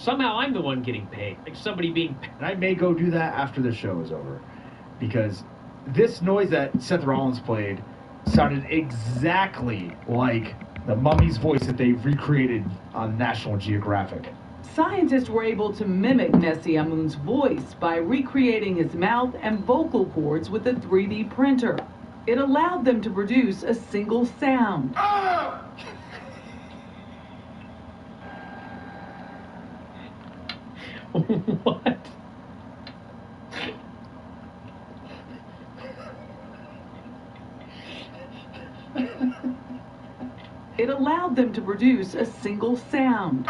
somehow I'm the one getting paid. Like somebody being paid. And I may go do that after the show is over. Because this noise that Seth Rollins played sounded exactly like the mummy's voice that they recreated on National Geographic. Scientists were able to mimic Nessie Amun's voice by recreating his mouth and vocal cords with a 3D printer. It allowed them to produce a single sound. What? It allowed them to produce a single sound.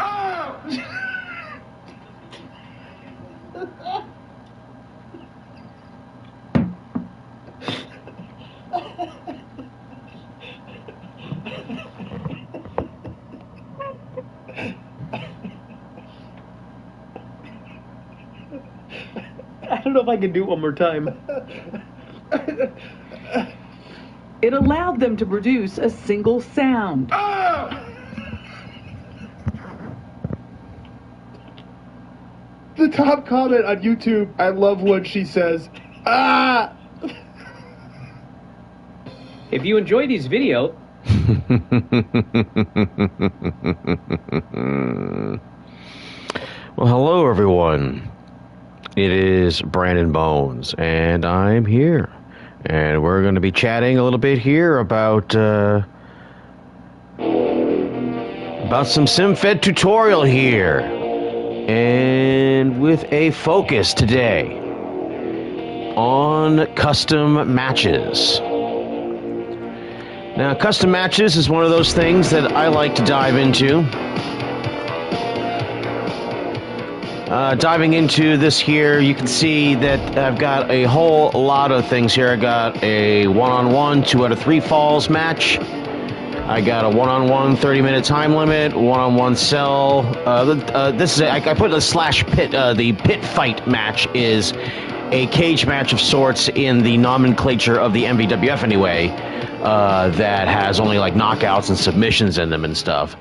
I don't know if I can do it one more time. It allowed them to produce a single sound. The top comment on YouTube, I love when she says, "Ah!" If you enjoy these videos... Well, hello, everyone. It is Brandon Bones, and I'm here. And we're going to be chatting a little bit here about some Simfed tutorial here. And with a focus today on custom matches. Now, custom matches is one of those things that I like to dive into. Diving into this here, you can see that I've got a whole lot of things here. I got a one-on-one, 2 out of 3 falls match. I got a one-on-one 30-minute time limit, one-on-one cell. This is I put a slash pit. The pit fight match is a cage match of sorts in the nomenclature of the MVWF anyway. That has only like knockouts and submissions in them and stuff.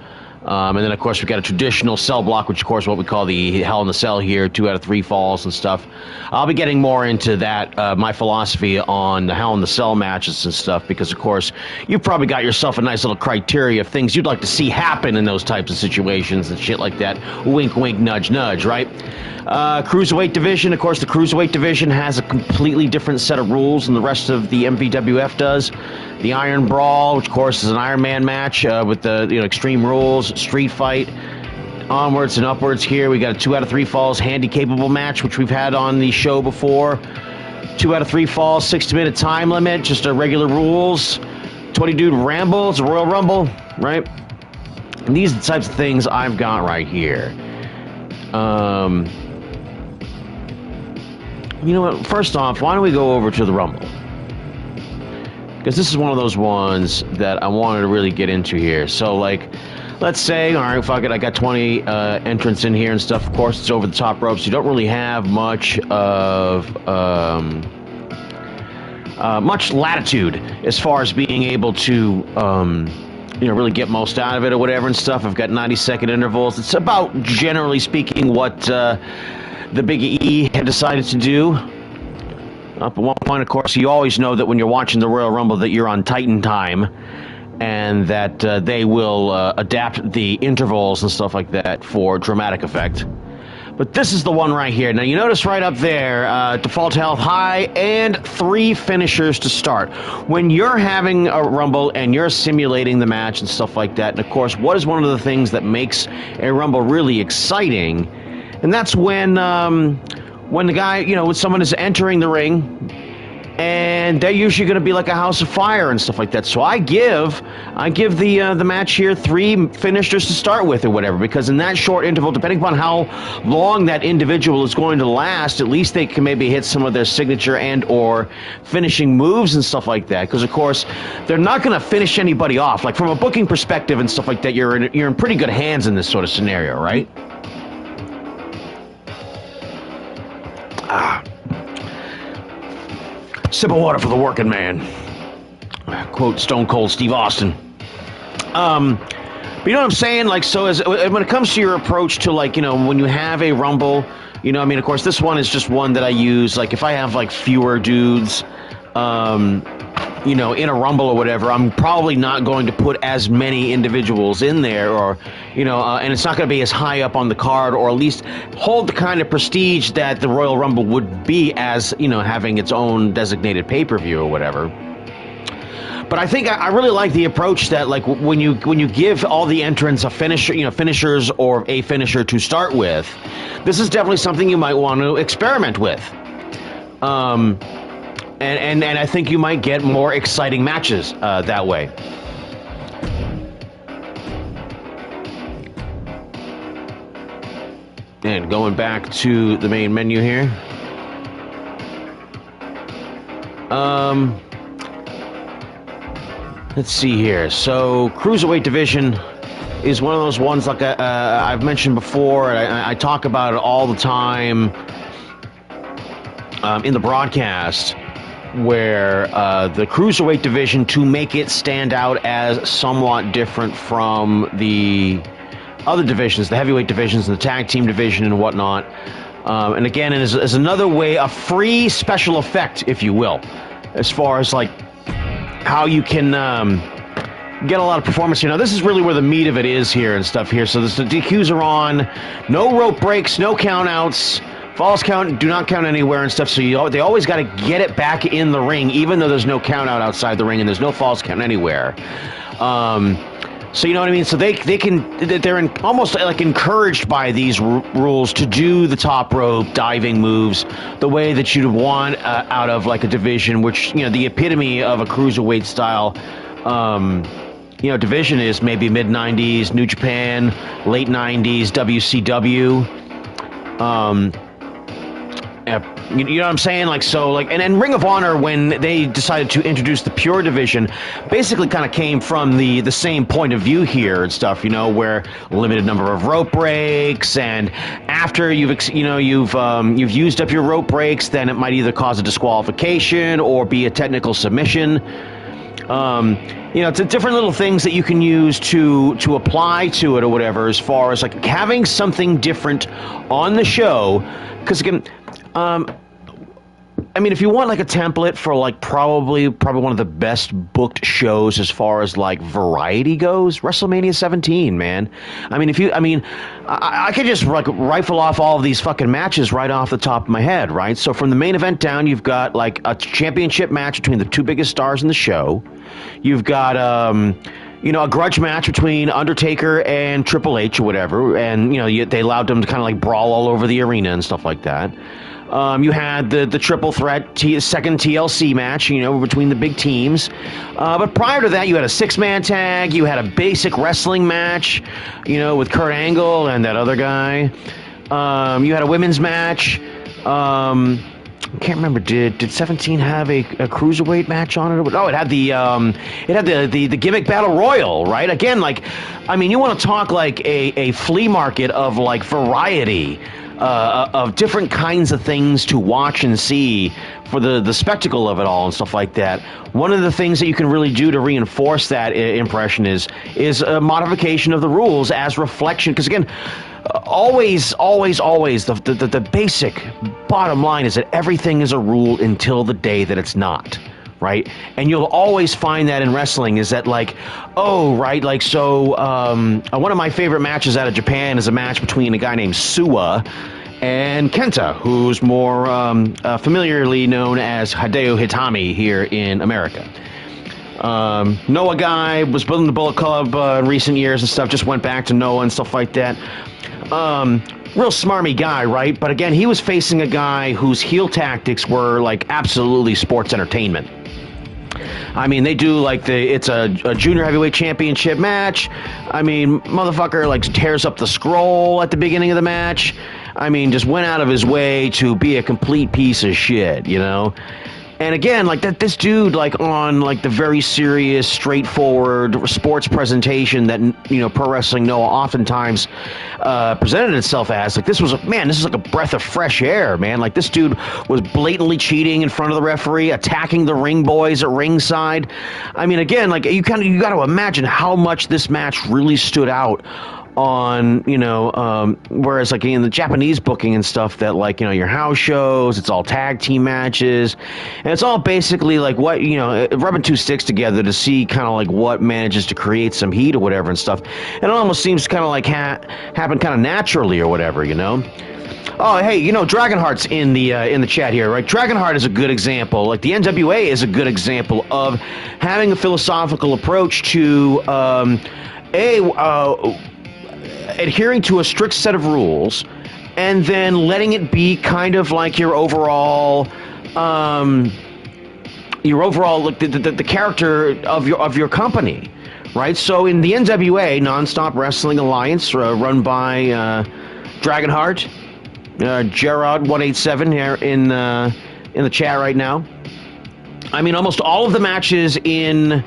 And then, of course, we've got a traditional cell block, which, of course, what we call the Hell in the Cell here, 2 out of 3 falls and stuff. I'll be getting more into that, my philosophy on the Hell in the Cell matches and stuff, because, of course, you've probably got yourself a nice little criteria of things you'd like to see happen in those types of situations and shit like that. Wink, wink, nudge, nudge, right? Cruiserweight division, of course, the Cruiserweight division has a completely different set of rules than the rest of the MVWF does. The Iron Brawl, which, of course, is an Iron Man match with the Extreme Rules, Street Fight, onwards and upwards here. We got a 2 out of 3 falls handy-capable match, which we've had on the show before. 2 out of 3 falls, 60-minute time limit, just a regular rules. 20-dude Ramble, it's a Royal Rumble, right? And these are the types of things I've got right here. You know what? First off, why don't we go over to the Rumble? Because this is one of those ones that I wanted to really get into here. So, like, let's say, all right, fuck it, I got 20 entrants in here and stuff. Of course, it's over the top ropes. You don't really have much of much latitude as far as being able to really get most out of it or whatever and stuff. I've got 90-second intervals. It's about, generally speaking, what the Big E had decided to do. Up at one point, of course, you always know that when you're watching the Royal Rumble that you're on Titan time, and that they will adapt the intervals and stuff like that for dramatic effect. But this is the one right here. Now, you notice right up there, default health high and 3 finishers to start. When you're having a Rumble and you're simulating the match and stuff like that, and of course, what is one of the things that makes a Rumble really exciting? And that's when the guy, when someone is entering the ring, and they're usually going to be like a house of fire and stuff like that. So I give the match here 3 finishers to start with or whatever, because in that short interval, depending upon how long that individual is going to last, at least they can maybe hit some of their signature and or finishing moves and stuff like that. Because of course, they're not going to finish anybody off. Like from a booking perspective and stuff like that, you're in pretty good hands in this sort of scenario, right? Sip of water for the working man. Quote Stone Cold Steve Austin. But you know what I'm saying? Like, so when it comes to your approach to, like, you know, when you have a Rumble, you know, I mean, of course, this one is just one that I use. Like, if I have, like, fewer dudes, you know, in a Rumble or whatever, I'm probably not going to put as many individuals in there, or, you know, and it's not going to be as high up on the card, or at least hold the kind of prestige that the Royal Rumble would be as, you know, having its own designated pay-per-view or whatever. But I think I really like the approach that, like, when you give all the entrants a finisher, you know, finishers or a finisher to start with, this is definitely something you might want to experiment with. And I think you might get more exciting matches that way. And going back to the main menu here. Let's see here. So, Cruiserweight division is one of those ones, like I've mentioned before, and I talk about it all the time in the broadcast, where the Cruiserweight division, to make it stand out as somewhat different from the other divisions, the heavyweight divisions and the tag team division and whatnot. And again, it is another way, a free special effect, if you will, as far as, like, how you can get a lot of performance here. Now, this is really where the meat of it is here and stuff here. So the DQs are on, no rope breaks, no countouts, falls count, do not count anywhere and stuff. So they always got to get it back in the ring, even though there's no count out outside the ring and there's no falls count anywhere. So you know what I mean? So they're almost like encouraged by these rules to do the top rope diving moves the way that you'd want out of, like, a division, which, you know, the epitome of a cruiserweight style, you know, division is maybe mid-90s New Japan, late 90s WCW. You know what I'm saying? Like, so, like, and Ring of Honor, when they decided to introduce the Pure division, basically kind of came from the same point of view here and stuff, you know, where limited number of rope breaks, and after you've used up your rope breaks, then it might either cause a disqualification or be a technical submission. You know, it's different little things that you can use to apply to it or whatever, as far as, like, having something different on the show. Because, again, I mean, if you want, like, a template for, like, probably one of the best booked shows as far as, like, variety goes, WrestleMania 17, man. I mean, I could just, like, rifle off all of these fucking matches right off the top of my head, right? So from the main event down, you've got, like, a championship match between the two biggest stars in the show. You've got, you know, a grudge match between Undertaker and Triple H or whatever, and, you know, they allowed them to kind of, like, brawl all over the arena and stuff like that. You had the triple threat second TLC match, you know, between the big teams. But prior to that, you had a six-man tag. You had a basic wrestling match, you know, with Kurt Angle and that other guy. You had a women's match. I can't remember. Did 17 have a cruiserweight match on it? Oh, it had the gimmick battle royal, right? Again, like, I mean, you want to talk like a flea market of, like, variety. Of different kinds of things to watch and see for the spectacle of it all and stuff like that. One of the things that you can really do to reinforce that impression is a modification of the rules as reflection. Because, again, always, the basic bottom line is that everything is a rule until the day that it's not. Right? And you'll always find that in wrestling is that, like, oh, right, like, so one of my favorite matches out of Japan is a match between a guy named Suwa and Kenta, who's more familiarly known as Hideo Itami here in America. Noah guy, was building the Bullet Club in recent years and stuff, just went back to Noah and stuff like that. Real smarmy guy, right? But again, he was facing a guy whose heel tactics were, like, absolutely sports entertainment. I mean, they do, like, it's a junior heavyweight championship match. I mean, motherfucker, like, tears up the scroll at the beginning of the match. I mean, just went out of his way to be a complete piece of shit, you know? And again, like that, this dude, like on like the very serious, straightforward sports presentation that Pro Wrestling Noah oftentimes presented itself as, like this is like a breath of fresh air, man. Like this dude was blatantly cheating in front of the referee, attacking the ring boys at ringside. I mean, again, like you got to imagine how much this match really stood out on, whereas like in the Japanese booking and stuff that like, your house shows, it's all tag team matches, and it's all basically like what, rubbing two sticks together to see kind of like what manages to create some heat or whatever and stuff. And it almost seems kind of like happen kind of naturally or whatever, Oh, hey, Dragonheart's in the chat here, right? Dragonheart is a good example. Like the NWA is a good example of having a philosophical approach to adhering to a strict set of rules, and then letting it be kind of like your overall like the character of your company, right? So in the NWA, Nonstop Wrestling Alliance, run by Dragonheart, Gerard187 here in the chat right now. I mean, almost all of the matches in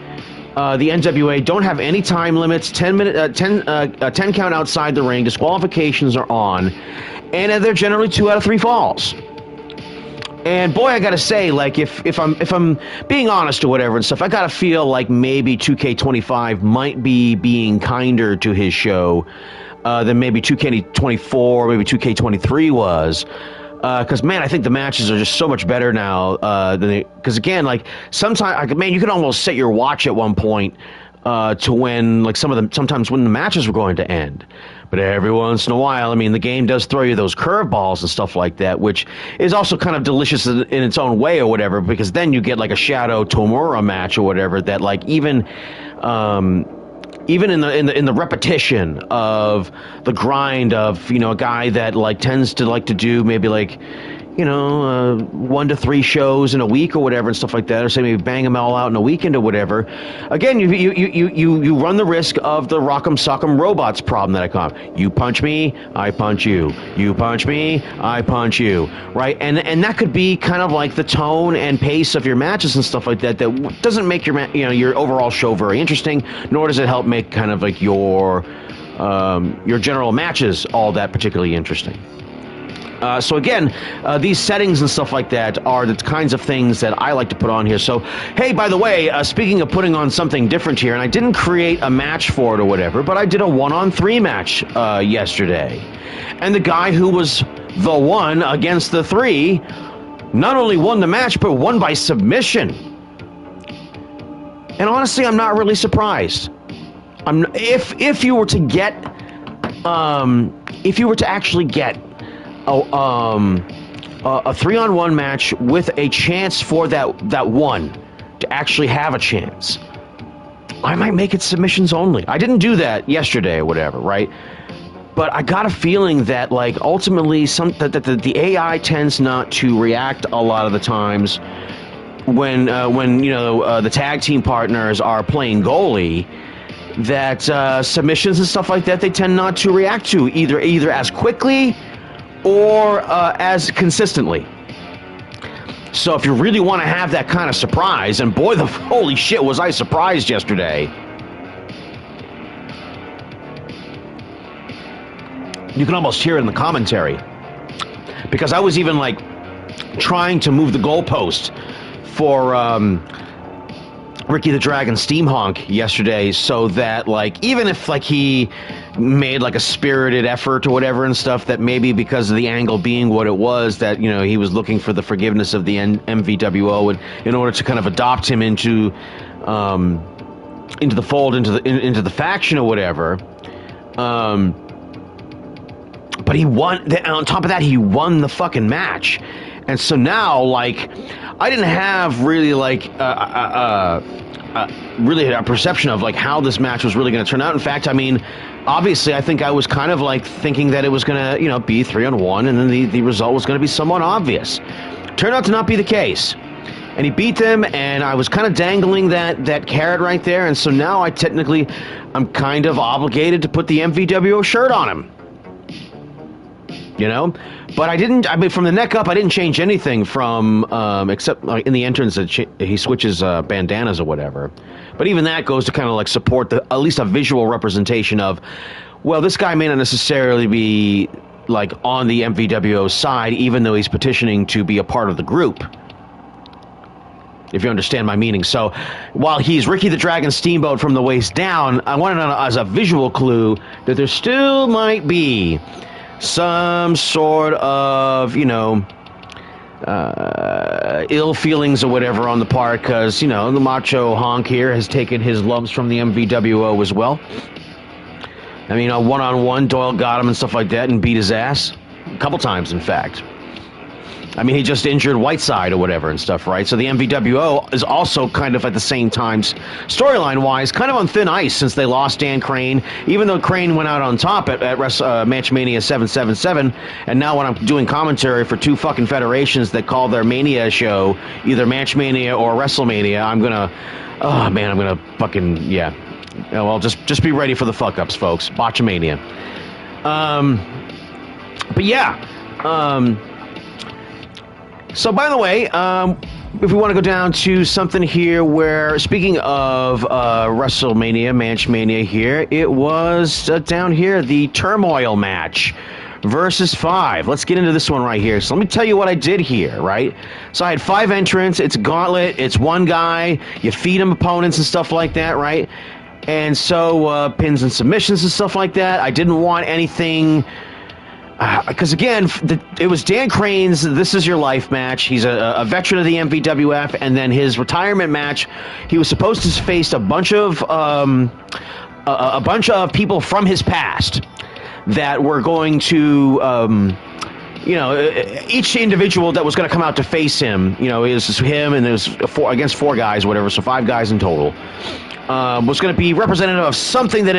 the NWA don't have any time limits. 10 count outside the ring. Disqualifications are on, and they're generally 2 out of 3 falls. And boy, I gotta say, like if I'm being honest or whatever and stuff, I gotta feel like maybe 2K25 might be being kinder to his show than maybe 2K24, maybe 2K23 was. Because, man, I think the matches are just so much better now because, again, like, sometimes, man, you can almost set your watch at one point to when, like, sometimes when the matches were going to end. But every once in a while, I mean, the game does throw you those curveballs and stuff like that, which is also kind of delicious in its own way or whatever, because then you get, like, a Shadow Tomura match or whatever that, like, even in the repetition of the grind of a guy that like tends to like to do maybe like 1 to 3 shows in a week or whatever and stuff like that, or say maybe bang them all out in a weekend or whatever. Again, you run the risk of the Rock'em Sock'em Robots problem that I call it. You punch me, I punch you. You punch me, I punch you. Right, and that could be kind of like the tone and pace of your matches and stuff like that. That doesn't make your overall show very interesting, nor does it help make kind of like your general matches all that particularly interesting. So again, these settings and stuff like that are the kinds of things that I like to put on here. So, hey, by the way, speaking of putting on something different here, and I didn't create a match for it or whatever, but I did a 1-on-3 match yesterday. And the guy who was the 1 against the 3 not only won the match, but won by submission. And honestly, I'm not really surprised. If you were to get, if you were to actually get a 3-on-1 match with a chance for that 1 to actually have a chance, I might make it submissions only. I didn't do that yesterday or whatever, right? But I got a feeling that like ultimately that the AI tends not to react a lot of the times when the tag team partners are playing goalie. That submissions and stuff like that, they tend not to react to either as quickly or as consistently. So if you really want to have that kind of surprise, and boy, holy shit, was I surprised yesterday. You can almost hear it in the commentary, because I was even like trying to move the goalpost for Ricky the Dragon Steam Honk yesterday, so that like even if like he made like a spirited effort or whatever and stuff, that maybe because of the angle being what it was, that he was looking for the forgiveness of the MVWO and in order to kind of adopt him into the fold, into the faction or whatever. But he won. On top of that, he won the fucking match. And so now, like, I didn't have really, like, really a perception of, like, how this match was really going to turn out. In fact, I mean, obviously, I think I was kind of, like, thinking that it was going to, be 3-on-1, and then the result was going to be somewhat obvious. Turned out to not be the case. And he beat them, and I was kind of dangling that carrot right there, and so now I'm kind of obligated to put the MVWO shirt on him. you know. But I didn't. I mean, from the neck up, I didn't change anything from except like in the entrance that he switches bandanas or whatever. But even that goes to kind of like support at least a visual representation of, well, this guy may not necessarily be like on the MVWO side, even though he's petitioning to be a part of the group. If you understand my meaning. So while he's Ricky the Dragon Steamboat from the waist down, I wanted as a visual clue that there still might be some sort of, you know, ill feelings or whatever on the part, because, you know, the macho honk here has taken his lumps from the MVWO as well. I mean, one-on-one, Doyle got him and stuff like that and beat his ass. A couple times, in fact. I mean, he just injured Whiteside or whatever and stuff, right? So the MVWO is also kind of at the same time, storyline-wise, kind of on thin ice since they lost Dan Crane, even though Crane went out on top at Matchmania 777, and now when I'm doing commentary for two fucking federations that call their Mania show either Matchmania or WrestleMania, I'm gonna fucking, yeah. Well, just be ready for the fuck-ups, folks. Botchamania. But yeah, so, by the way, if we want to go down to something here where, speaking of WrestleMania, Matchmania here, it was down here, the Turmoil match versus 5. Let's get into this one right here. So let me tell you what I did here, right? So I had 5 entrants. It's a gauntlet. It's one guy. You feed him opponents and stuff like that, right? And so pins and submissions and stuff like that. I didn't want anything... Because, again, it was Dan Crane's This Is Your Life match. He's a veteran of the MVWF, and then his retirement match, he was supposed to face a bunch of people from his past that were going to, you know, each individual that was going to come out to face him, you know, it was him and it was against 4 guys, whatever, so 5 guys in total. Was going to be representative of something that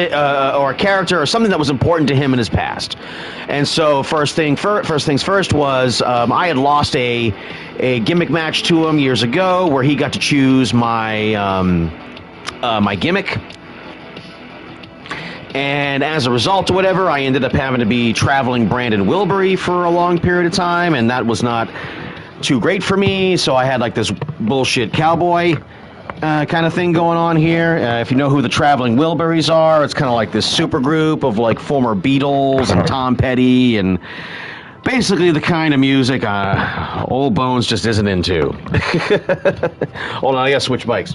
or a character or something that was important to him in his past. And so first things first was I had lost a gimmick match to him years ago where he got to choose my my gimmick. And as a result or whatever, I ended up having to be traveling Brandon Wilbury for a long period of time, and that was not too great for me. So I had like this bullshit cowboy kind of thing going on here. If you know who the Traveling Wilburys are, it's kind of like this super group of like former Beatles and Tom Petty and basically the kind of music Old Bones just isn't into. Hold on, I gotta switch bikes.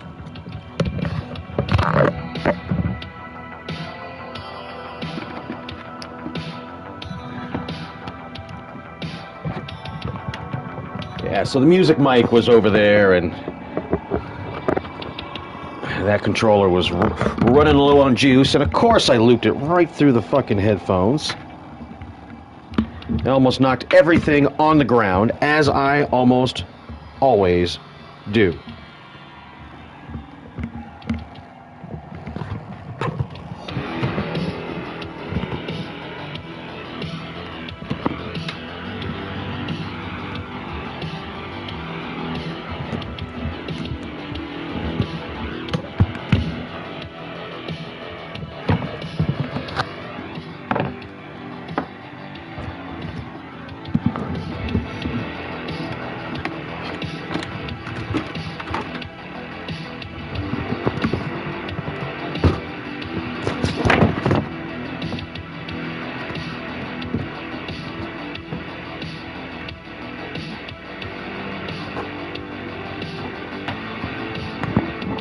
Yeah, so the music mic was over there and that controller was running low on juice, and of course I looped it right through the fucking headphones. I almost knocked everything on the ground, as I almost always do.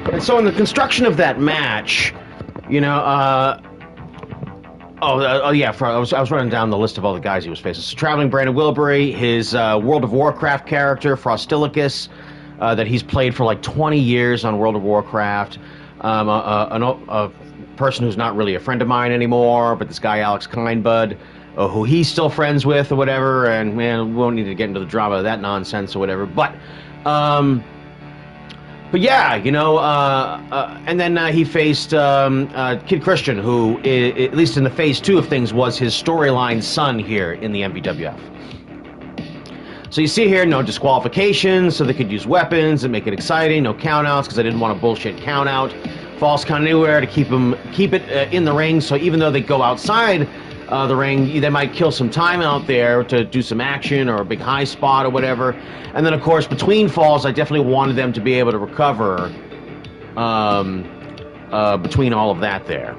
And so in the construction of that match, you know, I was running down the list of all the guys he was facing. So traveling Brandon Wilbury, his World of Warcraft character, Frostilicus, that he's played for like 20 years on World of Warcraft, a person who's not really a friend of mine anymore, but this guy Alex Kindbud, who he's still friends with or whatever, and man, we won't need to get into the drama of that nonsense or whatever, but yeah, you know, and then he faced Kid Christian, who, at least in the phase 2 of things, was his storyline son here in the MVWF. So you see here, no disqualifications, so they could use weapons and make it exciting, no countouts, because I didn't want a bullshit countout. False count anywhere to keep it in the ring, so even though they go outside the ring. They might kill some time out there to do some action or a big high spot or whatever. And then, of course, between falls, I definitely wanted them to be able to recover between all of that there.